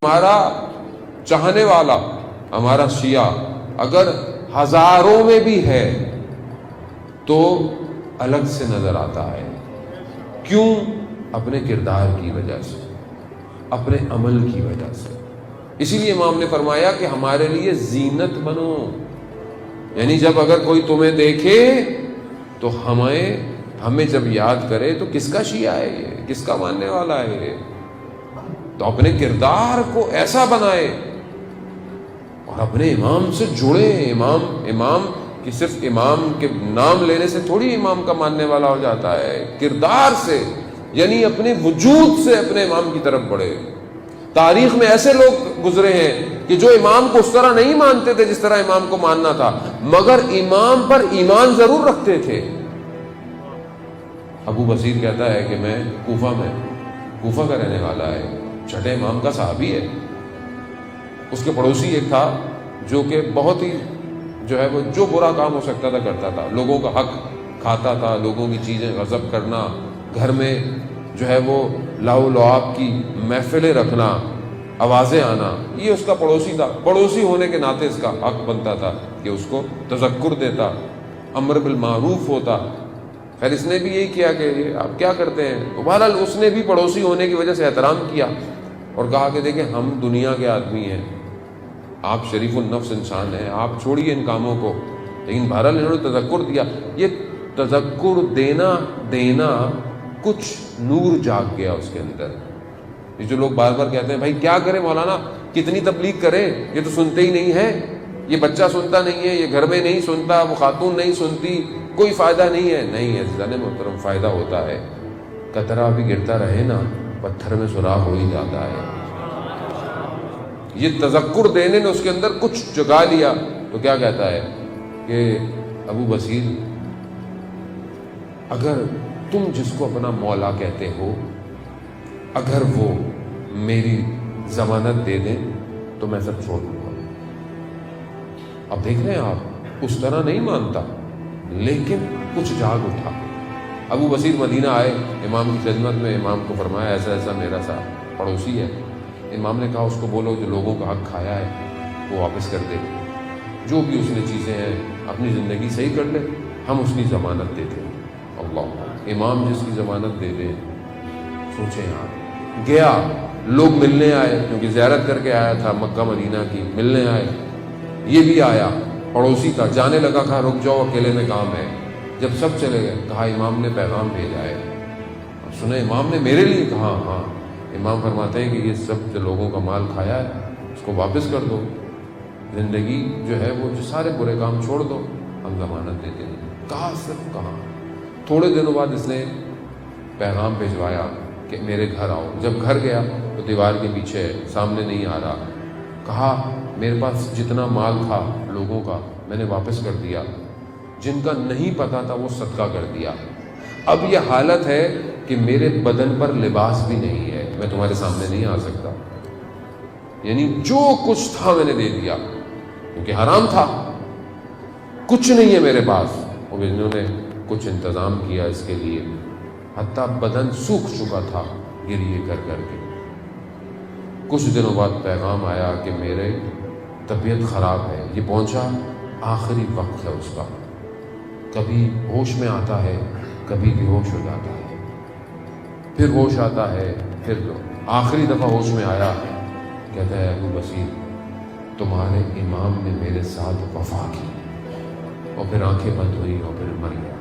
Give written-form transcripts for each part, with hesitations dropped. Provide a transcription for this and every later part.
ہمارا چاہنے والا، ہمارا شیعہ اگر ہزاروں میں بھی ہے تو الگ سے نظر آتا ہے. کیوں؟ اپنے کردار کی وجہ سے، اپنے عمل کی وجہ سے. اسی لیے امام نے فرمایا کہ ہمارے لیے زینت بنو. یعنی جب اگر کوئی تمہیں دیکھے تو ہمیں جب یاد کرے تو کس کا شیعہ ہے یہ، کس کا ماننے والا ہے یہ. تو اپنے کردار کو ایسا بنائے اور اپنے امام سے جڑے. امام کہ صرف امام کے نام لینے سے تھوڑی امام کا ماننے والا ہو جاتا ہے، کردار سے، یعنی اپنے وجود سے اپنے امام کی طرف بڑھے. تاریخ میں ایسے لوگ گزرے ہیں کہ جو امام کو اس طرح نہیں مانتے تھے جس طرح امام کو ماننا تھا، مگر امام پر ایمان ضرور رکھتے تھے. ابو بصیر کہتا ہے کہ میں کوفہ کا رہنے والا ہے، چھٹے امام کا صحابی ہے. اس کے پڑوسی ایک تھا جو کہ بہت ہی جو برا کام ہو سکتا تھا کرتا تھا. لوگوں کا حق کھاتا تھا، لوگوں کی چیزیں غصب کرنا، گھر میں وہ لاؤ لعاب کی محفلیں رکھنا، آوازیں آنا. یہ اس کا پڑوسی تھا. پڑوسی ہونے کے ناطے اس کا حق بنتا تھا کہ اس کو تذکر دیتا، امر بالمعروف ہوتا. خیر اس نے بھی یہی کیا کہ آپ کیا کرتے ہیں. تو بہرحال اس نے بھی پڑوسی ہونے کی وجہ سے احترام کیا اور کہا کہ دیکھیں ہم دنیا کے آدمی ہیں، آپ شریف النفس انسان ہیں، آپ چھوڑیے ان کاموں کو. لیکن بہرحال انہوں نے تذکر دیا. یہ تذکر دینا کچھ نور جاگ گیا اس کے اندر. یہ جو لوگ بار بار کہتے ہیں بھائی کیا کریں مولانا، کتنی تبلیغ کریں، یہ تو سنتے ہی نہیں ہے، یہ بچہ سنتا نہیں ہے، یہ گھر میں نہیں سنتا، وہ خاتون نہیں سنتی، کوئی فائدہ نہیں ہے. نہیں عزیزان محترم، فائدہ ہوتا ہے. قطرہ بھی گرتا رہے نا، پتھر میں سوراخ ہو ہی جاتا ہے. یہ تذکر دینے نے اس کے اندر کچھ جگا لیا. تو کیا کہتا ہے کہ ابو بصیر، اگر تم جس کو اپنا مولا کہتے ہو اگر وہ میری ضمانت دے دیں تو میں سب چھوڑ دوں گا. اب دیکھ رہے ہیں آپ، اس طرح نہیں مانتا لیکن کچھ جاگ اٹھا. ابو بصیر مدینہ آئے، امام کی خدمت میں امام کو فرمایا ایسا ایسا میرا سا پڑوسی ہے. امام نے کہا اس کو بولو جو لوگوں کا حق کھایا ہے وہ واپس کر دے، جو بھی اس نے چیزیں ہیں اپنی زندگی صحیح کر لے، ہم اس کی ضمانت دیتے ہیں. اللہ، امام جس کی ضمانت دے دے. سوچیں آپ، گیا، لوگ ملنے آئے کیونکہ زیارت کر کے آیا تھا مکہ مدینہ کی، ملنے آئے. یہ بھی آیا، پڑوسی تھا، جانے لگا، کہا رک جاؤ اکیلے میں کام ہے. جب سب چلے گئے کہا امام نے پیغام بھیجا ہے. سنے امام نے میرے لیے؟ کہا ہاں. امام فرماتے ہیں کہ یہ سب جو لوگوں کا مال کھایا ہے اس کو واپس کر دو، زندگی وہ جو سارے برے کام چھوڑ دو، ہم ضمانت دیتے ہیں. کہا صرف کہا. تھوڑے دنوں بعد اس نے پیغام بھیجوایا کہ میرے گھر آؤ. جب گھر گیا تو دیوار کے پیچھے سامنے نہیں آ رہا. کہا میرے پاس جتنا مال تھا لوگوں کا میں نے واپس کر دیا، جن کا نہیں پتا تھا وہ صدقہ کر دیا. اب یہ حالت ہے کہ میرے بدن پر لباس بھی نہیں ہے، میں تمہارے سامنے نہیں آ سکتا. یعنی جو کچھ تھا میں نے دے دیا کیونکہ حرام تھا، کچھ نہیں ہے میرے پاس. اور انہوں نے کچھ انتظام کیا اس کے لیے، حتیٰ بدن سوکھ چکا تھا گریے کر کر کے. کچھ دنوں بعد پیغام آیا کہ میرے طبیعت خراب ہے. یہ پہنچا، آخری وقت ہے اس کا، کبھی ہوش میں آتا ہے کبھی بے ہوش ہو جاتا ہے، پھر ہوش آتا ہے، پھر آخری دفعہ ہوش میں آیا. کہتا ہے ابو بصیر تمہارے امام نے میرے ساتھ وفا کی. اور پھر آنکھیں بند ہوئی اور پھر مر گیا.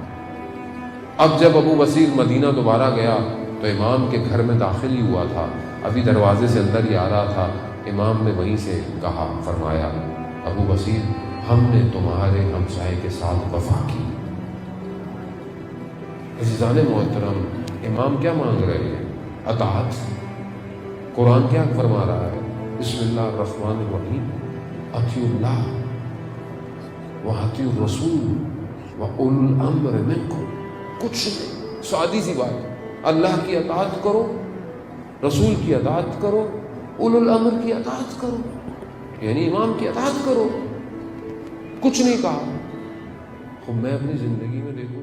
اب جب ابو بصیر مدینہ دوبارہ گیا تو امام کے گھر میں داخل ہی ہوا تھا، ابھی دروازے سے اندر ہی آ رہا تھا. امام نے وہیں سے کہا، فرمایا ابو بصیر ہم نے تمہارے ہمسائے کے ساتھ وفا کی. عزیزان محترم، امام کیا مانگ رہے ہیں؟ اطاعت. قرآن کیا فرما رہا ہے؟ بسم اللہ الرحمن الرحیم، اطیعوا اللہ واطیعوا الرسول واولی الامر منکم. کچھ نہیں، سادی سی بات، اللہ کی اطاعت کرو، رسول کی اطاعت کرو، اولی الامر کی اطاعت کرو، یعنی امام کی اطاعت کرو. کچھ نہیں کہا. خب میں اپنی زندگی میں دیکھوں